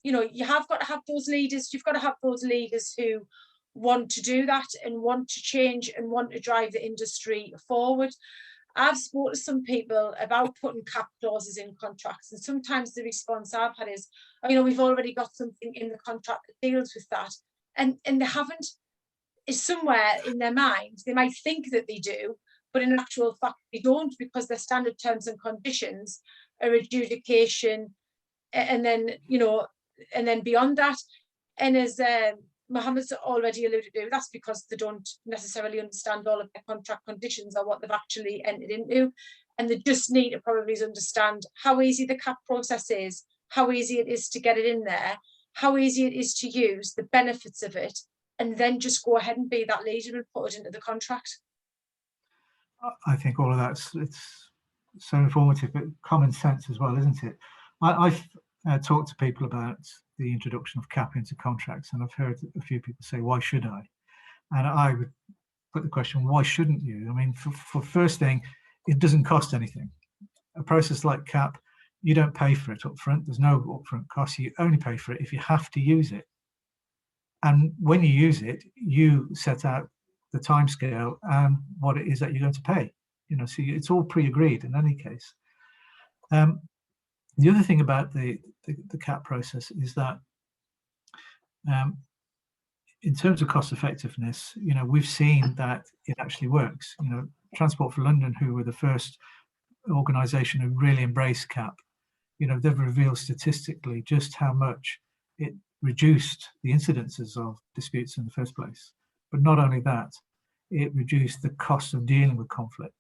you have got to have those leaders. You've got to have those leaders who want to do that and want to change and want to drive the industry forward. I've spoken to some people about putting cap clauses in contracts, and sometimes the response I've had is, we've already got something in the contract that deals with that, and they haven't. It's somewhere in their minds. They might think that they do, but in actual fact they don't, because their standard terms and conditions are adjudication, and then beyond that. And as Mohammed's already alluded to, that's because they don't necessarily understand all of their contract conditions or what they've actually entered into. And they just need to probably understand how easy the cap process is, how easy it is to get it in there, how easy it is to use, the benefits of it, and then just go ahead and be that leader and put it into the contract. I think all of it's so informative, but common sense as well, isn't it? I've talked to people about the introduction of cap into contracts, and I've heard a few people say, why should I? And I would put the question, why shouldn't you? I mean, for first thing, it doesn't cost anything. A process like cap, you don't pay for it up front. There's no upfront cost. You only pay for it if you have to use it. And when you use it, you set out the timescale and what it is that you're going to pay. So it's all pre-agreed in any case. The other thing about the cap process is that in terms of cost effectiveness, we've seen that it actually works. Transport for London, who were the first organisation who really embraced cap, they've revealed statistically just how much it reduced the incidences of disputes in the first place. But not only that, it reduced the cost of dealing with conflict.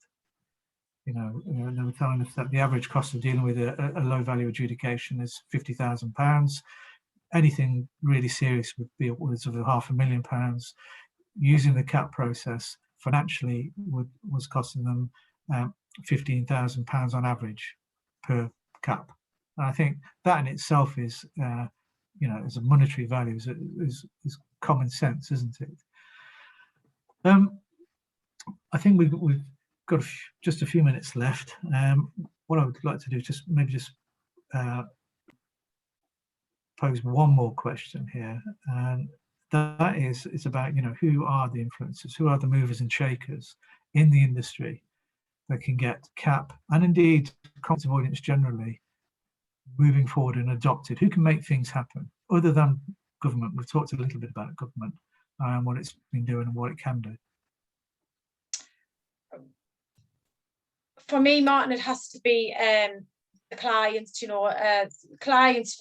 They were telling us that the average cost of dealing with a low value adjudication is £50,000. Anything really serious would be upwards of £500,000. Using the cap process financially was costing them £15,000 on average per cap. And I think that in itself is, as a monetary value, is common sense, isn't it? I think we've got just a few minutes left. What I would like to do is just pose one more question here, and that is, it's about who are the influencers, who are the movers and shakers in the industry that can get cap and indeed conflict avoidance generally moving forward and adopted. Who can make things happen other than government? We've talked a little bit about government and what it's been doing and what it can do. For me, Martin, it has to be the clients. Clients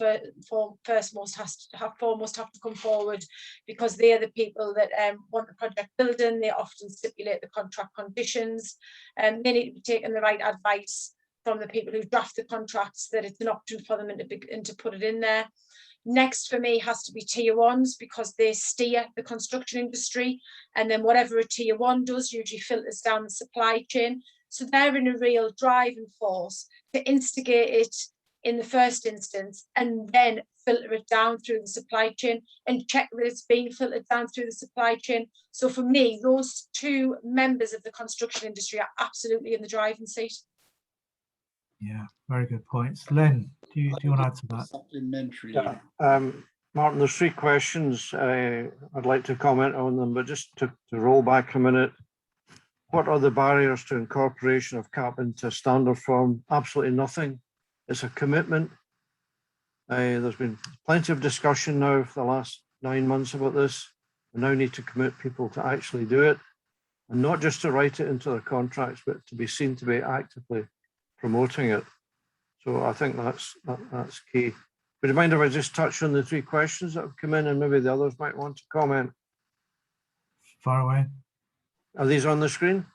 foremost have to come forward, because they are the people that want the project building. They often stipulate the contract conditions, and they need to be taking the right advice from the people who draft the contracts, that it's an option for them and to put it in there. Next for me has to be tier ones, because they steer the construction industry, and then whatever a tier one does usually filters down the supply chain. So they're in a real driving force to instigate it in the first instance, and then filter it down through the supply chain and check that it's being filtered down through the supply chain. So for me, those two members of the construction industry are absolutely in the driving seat. Yeah, very good points. Len, do you want to add to that? Supplementary. Yeah. Martin, there's three questions. I'd like to comment on them, but just to roll back a minute. What are the barriers to incorporation of cap into standard form? Absolutely nothing. It's a commitment. There's been plenty of discussion now for the last 9 months about this. We now need to commit people to actually do it, and not just to write it into their contracts, but to be seen to be actively promoting it. So I think that's key. Would you mind if I just touch on the three questions that have come in, and maybe the others might want to comment? Far away. Are these on the screen?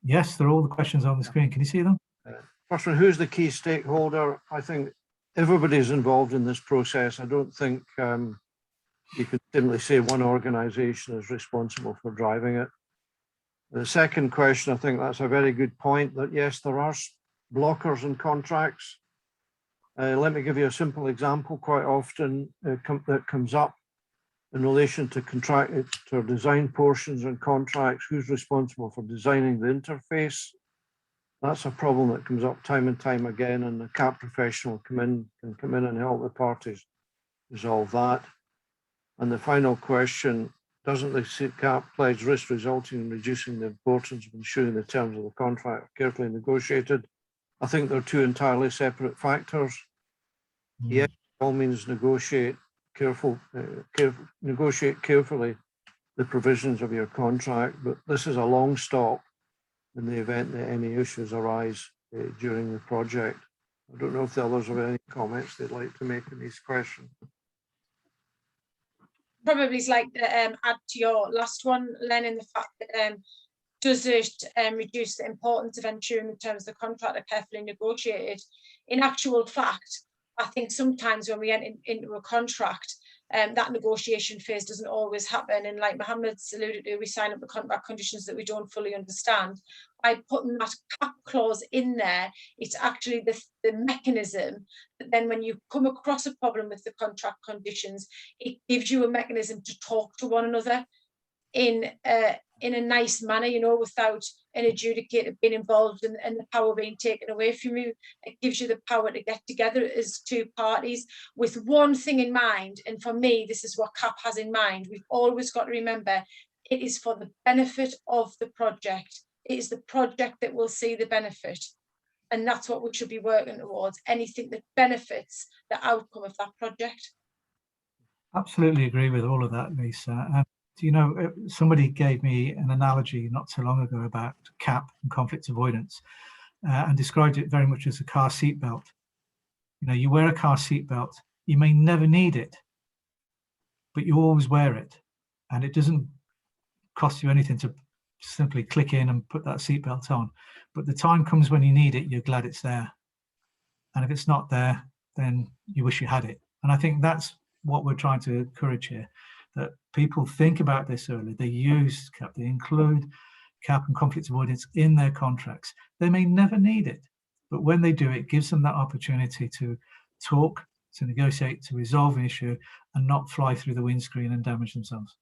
Yes, they're all the questions on the screen. Can you see them? First one, who's the key stakeholder? I think everybody's involved in this process. I don't think you could simply say one organisation is responsible for driving it. The second question, I think that's a very good point, that yes, there are blockers in contracts. Let me give you a simple example. Quite often that comes up in relation to contract or design portions and contracts. Who's responsible for designing the interface? That's a problem that comes up time and time again, and the CAP professional can come in and help the parties resolve that. And the final question, doesn't the CAP pledge risk resulting in reducing the importance of ensuring the terms of the contract are carefully negotiated? I think they're two entirely separate factors. Yes, by all means negotiate carefully the provisions of your contract, but this is a long stop in the event that any issues arise during the project. I don't know if the others have any comments they'd like to make in these questions. Probably like to add to your last one, Len, in the fact that does it reduce the importance of ensuring the terms of the contract are carefully negotiated? In actual fact, I think sometimes when we enter into a contract, that negotiation phase doesn't always happen. And like Mohammed's alluded to, we sign up the contract conditions that we don't fully understand. By putting that CAP clause in there, it's actually the mechanism that then when you come across a problem with the contract conditions, it gives you a mechanism to talk to one another in a nice manner, you know, without an adjudicator being involved and the power being taken away from you. It gives you the power to get together as two parties with one thing in mind. And for me, this is what CAP has in mind. We've always got to remember it is for the benefit of the project. It is the project that will see the benefit. And that's what we should be working towards, anything that benefits the outcome of that project. Absolutely agree with all of that, Lisa. And you know, somebody gave me an analogy not so long ago about CAP and conflict avoidance and described it very much as a car seat belt. You know, you wear a car seat belt, you may never need it, but you always wear it. And it doesn't cost you anything to simply click in and put that seat belt on. But the time comes when you need it, you're glad it's there. And if it's not there, then you wish you had it. And I think that's what we're trying to encourage here, that people think about this early. They use CAP, they include CAP and conflict avoidance in their contracts. They may never need it, but when they do, it gives them that opportunity to talk, to negotiate, to resolve an issue and not fly through the windscreen and damage themselves.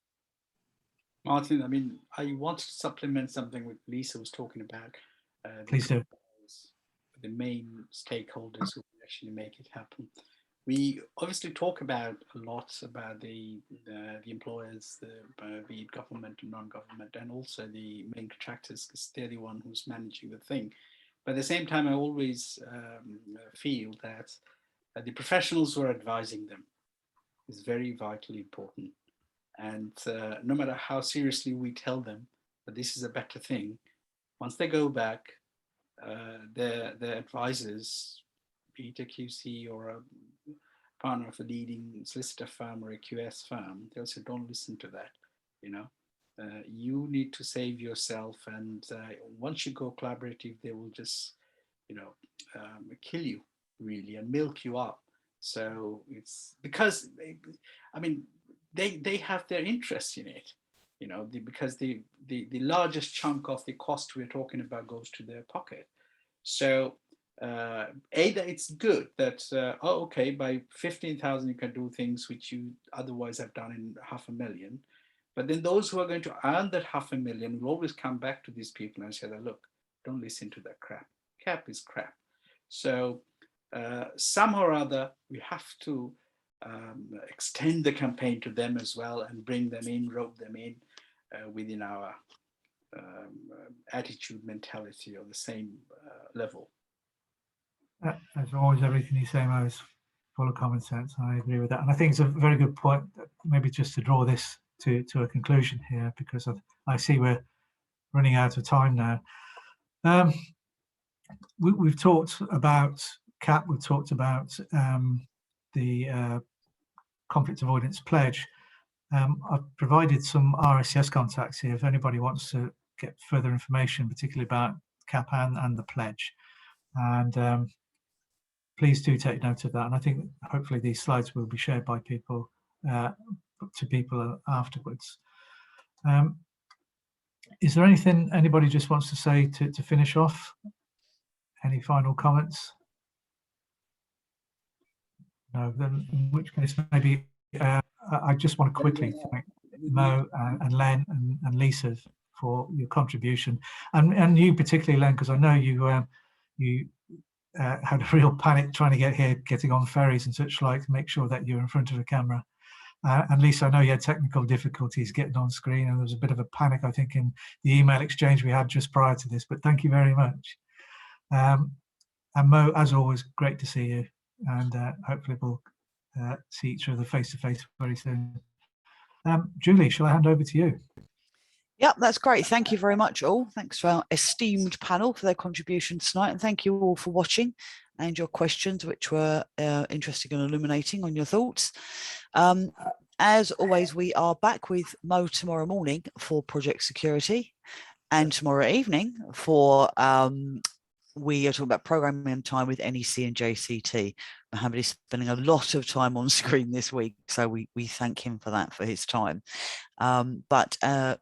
Martin, I mean, I wanted to supplement something what Lisa was talking about. Please do. The main stakeholders who actually make it happen. We obviously talk about a lot about the employers, be it government and non-government, and also the main contractors, because they're the one who's managing the thing. But at the same time, I always feel that the professionals who are advising them is very vitally important. And no matter how seriously we tell them that this is a better thing, once they go back, their advisors, be it a QC or a partner of a leading solicitor firm or a QS firm, they'll say, don't listen to that. You know, you need to save yourself. And once you go collaborative, they will just, you know, kill you really and milk you up. So it's because, I mean, they have their interest in it, you know, because the largest chunk of the cost we're talking about goes to their pocket. So either it's good that, oh, okay, by 15,000 you can do things which you otherwise have done in 500,000. But then those who are going to earn that 500,000 will always come back to these people and say that, look, don't listen to that crap. CAP is crap. So somehow or other, we have to extend the campaign to them as well and bring them in, rope them in within our attitude, mentality, or the same level. As always, everything you say, Mo, is full of common sense. I agree with that. And I think it's a very good point, maybe just to draw this to a conclusion here, because I see we're running out of time now. We've talked about CAP, we've talked about the conflict avoidance pledge. I've provided some RSCS contacts here if anybody wants to get further information, particularly about CAP and the pledge. And please do take note of that. And I think hopefully these slides will be shared by people to people afterwards. Is there anything anybody just wants to say to finish off? Any final comments? No, then in which case maybe I just want to quickly thank Mo and Len and Lisa for your contribution, and you particularly, Len, because I know you had a real panic trying to get here, getting on ferries and such like, to make sure that you're in front of a camera. And Lisa, I know you had technical difficulties getting on screen, and there was a bit of a panic, I think, in the email exchange we had just prior to this, but thank you very much. And Mo, as always, great to see you, and hopefully we'll see each other face to face very soon. Julie, shall I hand over to you? Yep, that's great. Thank you very much, all. Thanks to our esteemed panel for their contributions tonight, and thank you all for watching and your questions, which were interesting and illuminating on your thoughts. As always, we are back with Mo tomorrow morning for Project Security, and tomorrow evening for we are talking about programming and time with NEC and JCT. Mohammed is spending a lot of time on screen this week, so we thank him for that, for his time. But to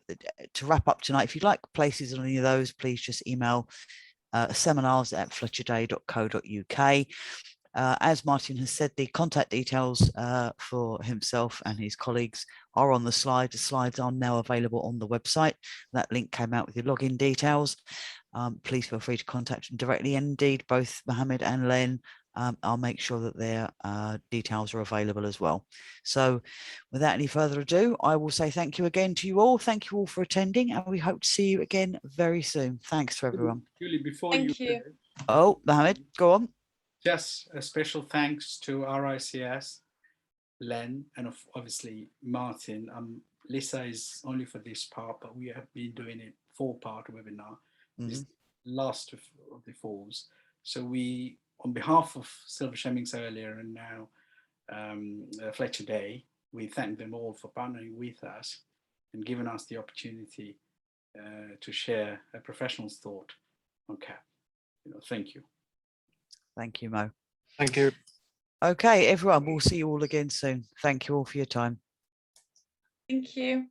wrap up tonight, if you'd like places on any of those, please just email seminars@fletcherday.co.uk. As Martin has said, the contact details for himself and his colleagues are on the slide. The slides are now available on the website. That link came out with your login details. Please feel free to contact them directly. And indeed, both Mohammed and Len, I'll make sure that their details are available as well. So without any further ado, I will say thank you again to you all. Thank you all for attending, and we hope to see you again very soon. Thanks to everyone. Julie, before Thank you. Oh, Mohammed, go on. Just a special thanks to RICS, Len, and obviously Martin. Lisa is only for this part, but we have been doing it 4-part webinar, this last of the 4s. So we, on behalf of Silver Shemmings earlier and now Fletcher Day, we thank them all for partnering with us and giving us the opportunity to share a professional's thought on CAP. Thank you. Thank you, Mo. Thank you. Okay, everyone, we'll see you all again soon. Thank you all for your time. Thank you.